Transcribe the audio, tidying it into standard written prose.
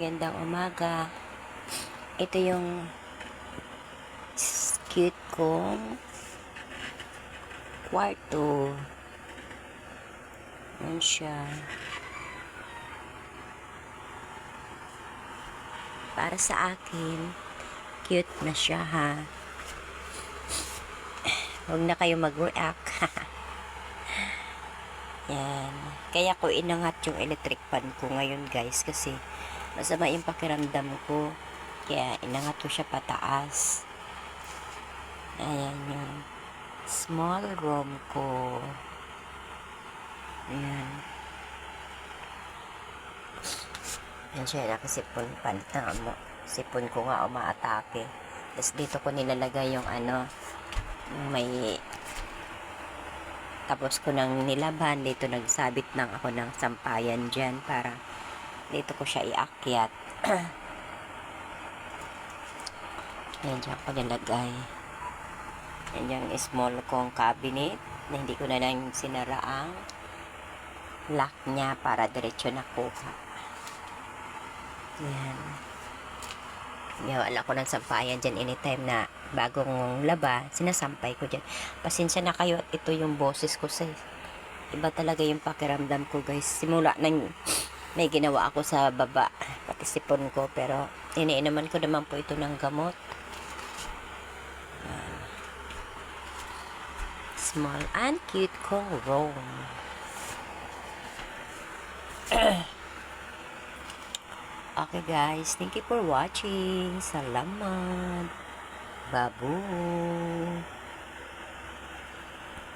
magandang umaga. Ito yung cute kong kwarto. Yan siya. Para sa akin, cute na siya ha. Huwag na kayo mag-react. Yan. Kaya ko inangat yung electric fan ko ngayon guys kasi masama yung pakiramdam ko. Kaya inangat ko siya pataas. Ayan yung small room ko. Ayan. Ayan siya, nakasipon pa. Sipon ko nga umaatake. Tapos dito ko nilalagay yung may tapos ko nang nilaban. Dito nagsabit lang ako ng sampayan dyan para dito ko siya iakyat. Ayan dyan ko nilagay. Ayan yung small kong cabinet na hindi ko na lang sinara ang lock niya para diretso na kuha. Ayan. Wala ko ng sampayan dyan anytime na bagong laba, sinasampay ko dyan. Pasensya na kayo at ito yung boses ko sa iba talaga yung pakiramdam ko guys. Simula nang may ginawa ako sa baba, pati sipon ko, pero iniinuman ko naman po ito ng gamot. Small and cute kong room. Okay guys, thank you for watching. Salamat. Babu.